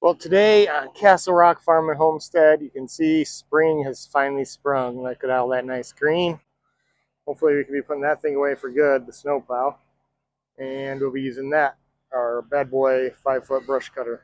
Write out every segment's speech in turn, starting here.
Well, today on Castle Rock Farm and Homestead, you can see spring has finally sprung. Look at all that nice green. Hopefully we can be putting that thing away for good, the snowplow. And we'll be using that, our bad boy 5-foot brush cutter.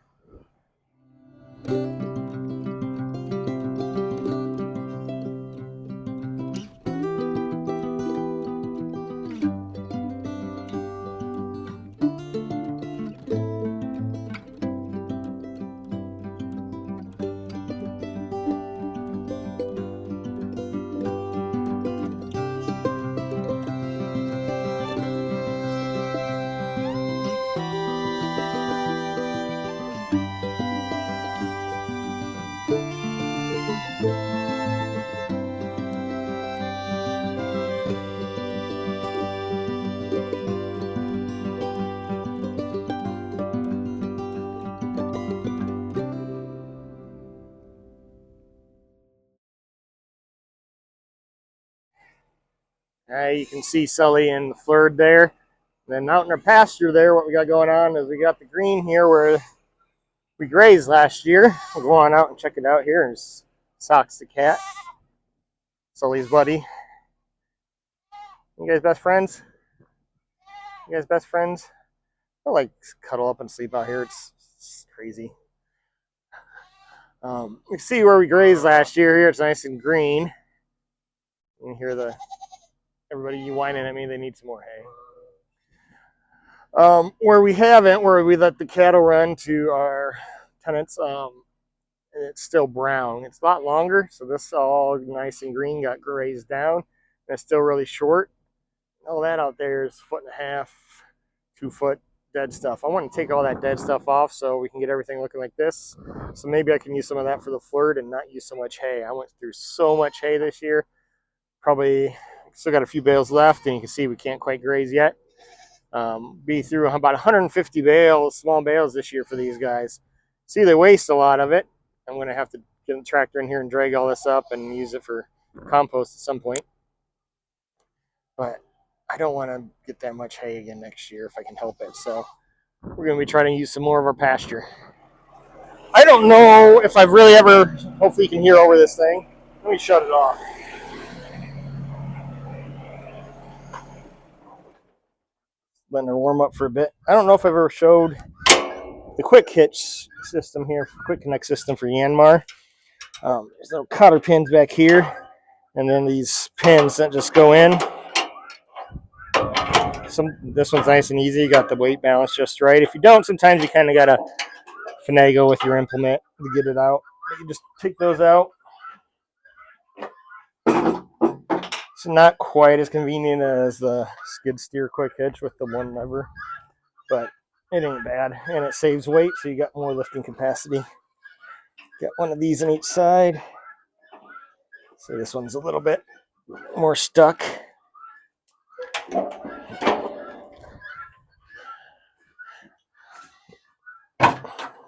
You can see Sully and the Flirt there. And then out in our pasture there, what we got going on is we got the green here where we grazed last year. We'll go on out and check it out here. There's Socks the cat, Sully's buddy. You guys best friends? You guys best friends? I like cuddle up and sleep out here. It's crazy. You can see where we grazed last year here. It's nice and green. You can hear everybody whining at me. They need some more hay. Where we haven't, where we let the cattle run to our tenants, it's still brown. It's a lot longer, so this all nice and green got grazed down. And it's still really short. All that out there is 1.5 feet, 2 foot dead stuff. I want to take all that dead stuff off so we can get everything looking like this. So maybe I can use some of that for the Flirt and not use so much hay. I went through so much hay this year. Probably still got a few bales left, and you can see we can't quite graze yet. Be through about 150 bales, small bales this year for these guys. See, they waste a lot of it. I'm going to have to get the tractor in here and drag all this up and use it for compost at some point. But I don't want to get that much hay again next year if I can help it. So we're going to be trying to use some more of our pasture. I don't know if I've really ever, hopefully you can hear over this thing. Let me shut it off. Letting her warm up for a bit. I don't know if I've ever showed the quick hitch system here, quick connect system for Yanmar. There's little cotter pins back here, and then these pins that just go in. This one's nice and easy. You got the weight balance just right. If you don't, sometimes you kind of gotta finagle with your implement to get it out. You can just take those out. It's not quite as convenient as the skid steer quick hitch with the one lever, but it ain't bad, and it saves weight, so you got more lifting capacity. Got one of these on each side. So this one's a little bit more stuck.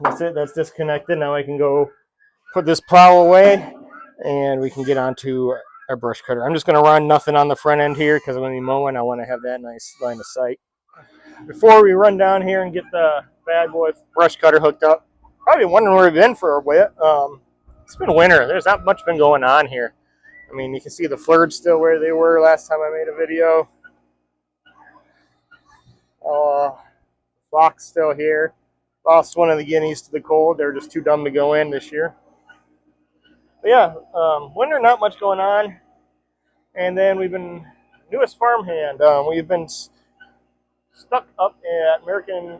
That's it. That's disconnected. Now I can go put this plow away, and we can get onto our brush cutter. I'm just going to run nothing on the front end here because when we mowing, I want to have that nice line of sight. Before we run down here and get the bad boy brush cutter hooked up, probably wondering where we've been for a bit. It's been winter. There's not much been going on here. I mean, you can see the Flirts still where they were last time I made a video. Fox still here. Lost one of the guineas to the cold. They're just too dumb to go in this year. But yeah, winter, not much going on. And then we've been, newest farmhand, we've been stuck up at American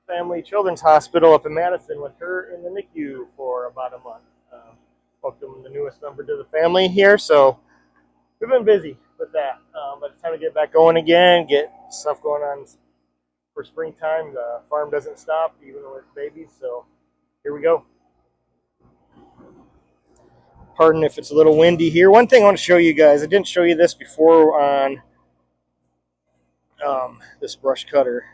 Family Children's Hospital up in Madison with her in the NICU for about a month. Welcome the newest member to the family here, so we've been busy with that. But it's time to get back going again, get stuff going on for springtime. The farm doesn't stop, even with babies, so here we go. Pardon if it's a little windy here. One thing I want to show you guys, I didn't show you this before on this brush cutter.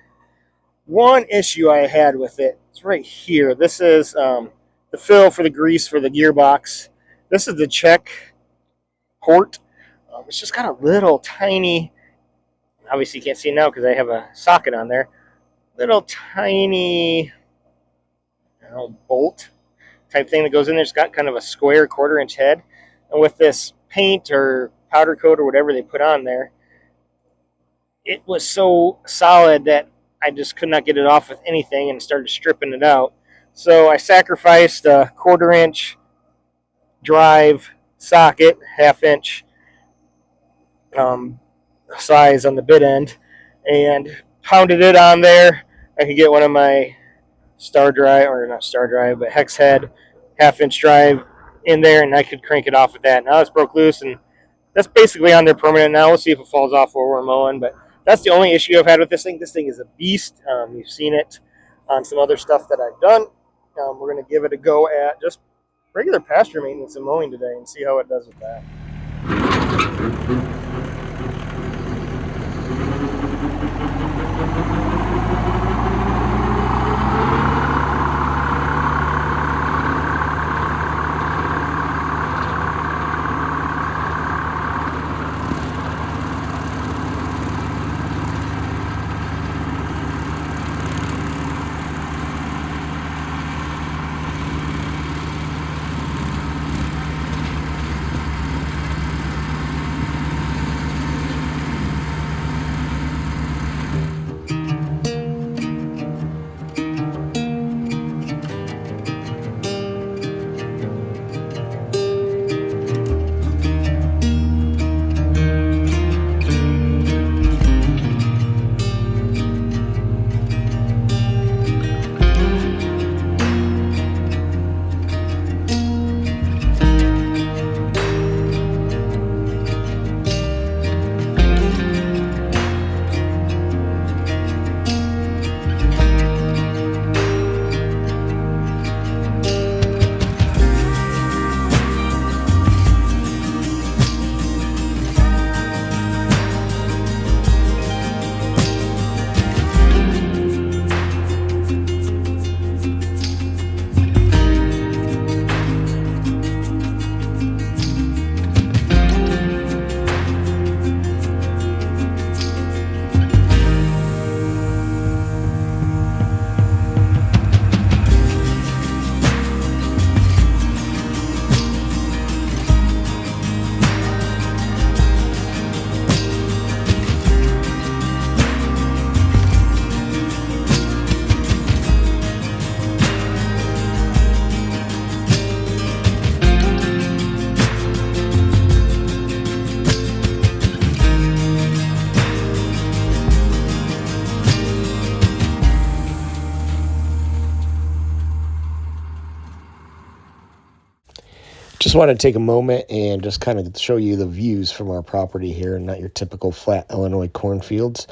One issue I had with it, it's right here. This is the fill for the grease for the gearbox. This is the check port. It's just got a little tiny, obviously you can't see it now because I have a socket on there, little tiny bolt type thing that goes in there. It's got kind of a square 1/4 inch head. And with this paint or powder coat or whatever they put on there, it was so solid that I just could not get it off with anything and started stripping it out. So I sacrificed a 1/4 inch drive socket, 1/2 inch size on the bit end, and pounded it on there. I could get one of my star drive, or not star drive, but hex head 1/2 inch drive in there, and I could crank it off with that. Now it's broke loose, and that's basically on there permanent now. We'll see if it falls off while we're mowing, but that's the only issue I've had with this thing. This thing is a beast. You've seen it on some other stuff that I've done. We're going to give it a go at just regular pasture maintenance and mowing today and see how it does with that. Just want to take a moment and just kind of show you the views from our property here, not your typical flat Illinois cornfields.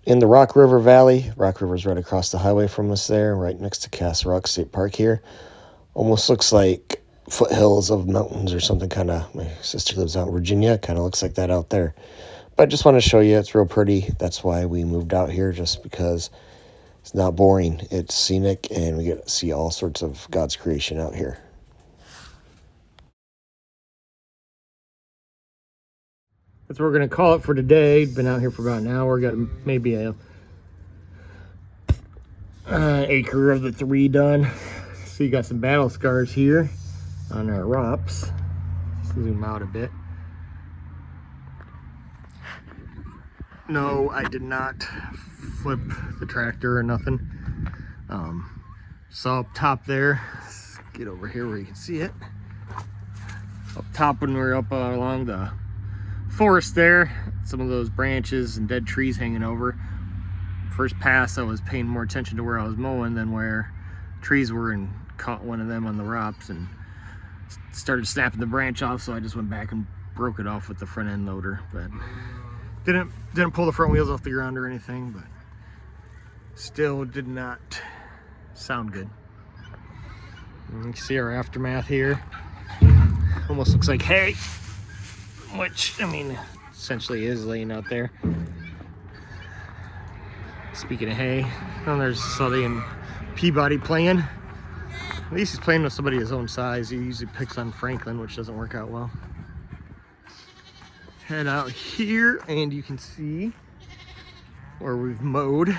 In the Rock River Valley, Rock River's right across the highway from us there, right next to Castle Rock State Park here. Almost looks like foothills of mountains or something kind of. My sister lives out in Virginia, kind of looks like that out there. But I just want to show you, it's real pretty. That's why we moved out here, just because it's not boring. It's scenic, and we get to see all sorts of God's creation out here. That's what we're going to call it for today. Been out here for about an hour. Got maybe a acre of the 3 done. So you got some battle scars here on our ROPS. Zoom out a bit. No, I did not flip the tractor or nothing. So up top there, let's get over here where you can see it. Up top when we were up along the forest there, some of those branches and dead trees hanging over. First pass I was paying more attention to where I was mowing than where trees were, and caught one of them on the ROPS and started snapping the branch off, so I just went back and broke it off with the front end loader. But didn't pull the front wheels off the ground or anything, but still did not sound good. And you can see our aftermath here. Almost looks like hay, which, I mean, essentially is laying out there. Speaking of hay, oh, there's Sully and Peabody playing. At least he's playing with somebody his own size. He usually picks on Franklin, which doesn't work out well. Head out here, and you can see where we've mowed.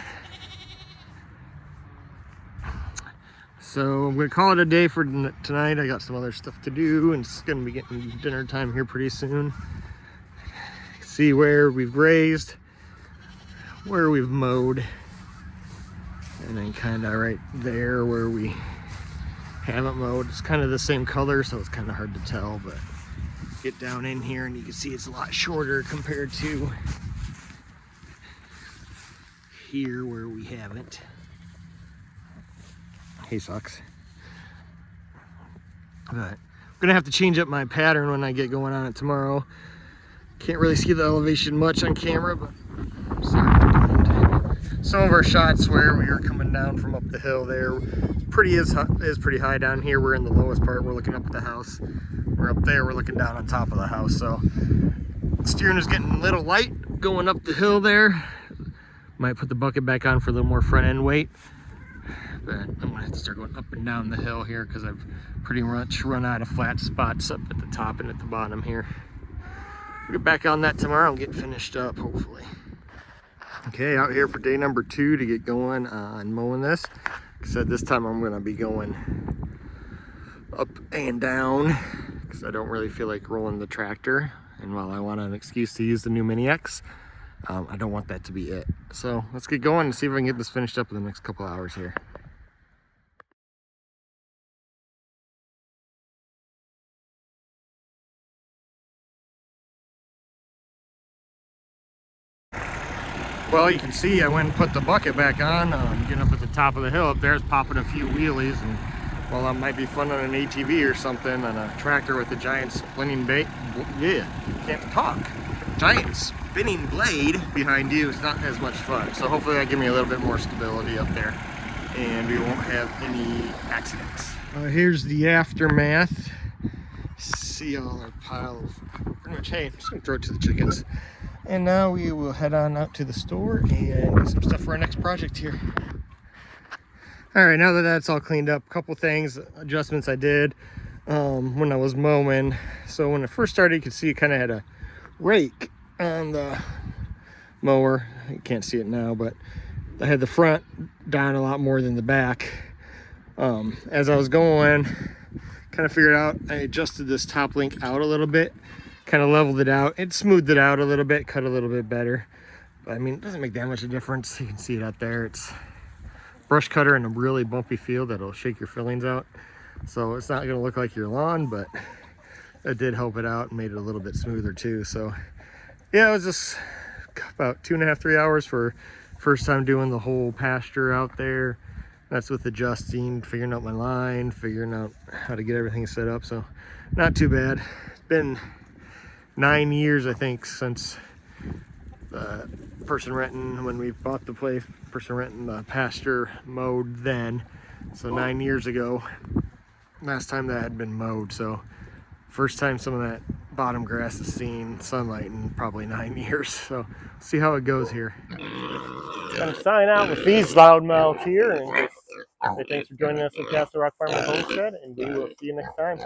So I'm gonna call it a day for tonight. I got some other stuff to do, and it's gonna be getting dinner time here pretty soon. See where we've grazed, where we've mowed, and then kind of right there where we haven't mowed. It's kind of the same color, so it's kind of hard to tell, but get down in here and you can see it's a lot shorter compared to here where we haven't. Hay sucks. But I'm gonna have to change up my pattern when I get going on it tomorrow. Can't really see the elevation much on camera, but some of our shots where we were coming down from up the hill there is pretty high down here. We're in the lowest part. We're looking up at the house. We're up there. We're looking down on top of the house. So steering is getting a little light going up the hill there. Might put the bucket back on for a little more front end weight. But I'm gonna have to start going up and down the hill here because I've pretty much run out of flat spots up at the top and at the bottom here. We'll get back on that tomorrow and get finished up, hopefully. Okay, out here for day number 2 to get going on mowing this. Like I said, this time I'm gonna be going up and down because I don't really feel like rolling the tractor. And while I want an excuse to use the new Mini X, I don't want that to be it. So let's get going and see if I can get this finished up in the next couple hours here. Well, you can see I went and put the bucket back on. Getting up at the top of the hill up there is popping a few wheelies, and well, that might be fun on an ATV or something. On a tractor with a giant spinning can't talk. Giant spinning blade behind you is not as much fun. So hopefully that give me a little bit more stability up there, and we won't have any accidents. Here's the aftermath. See all our pile of pretty much hay. I'm just gonna throw it to the chickens. And now we will head on out to the store and get some stuff for our next project here. All right, now that that's all cleaned up, a couple things, adjustments I did when I was mowing. So when I first started, you could see it kind of had a rake on the mower. You can't see it now, but I had the front down a lot more than the back. As I was going, kind of figured out, I adjusted this top link out a little bit, kind of leveled it out. It smoothed it out a little bit, cut a little bit better. But I mean, it doesn't make that much of a difference. You can see it out there. It's brush cutter in a really bumpy field that'll shake your fillings out. So it's not gonna look like your lawn, but it did help it out and made it a little bit smoother too. So yeah, it was just about 2.5 to 3 hours for first time doing the whole pasture out there. That's with adjusting, figuring out my line, figuring out how to get everything set up. So not too bad. It's been 9 years, I think, since the person renting, when we bought the place, person renting the pasture mowed then. So 9 years ago, last time that had been mowed. So first time some of that bottom grass has seen sunlight in probably 9 years. So see how it goes here. Gonna sign out with these loudmouths here and just say thanks for joining us at Castle Rock Farmers Homestead, and we will see you next time.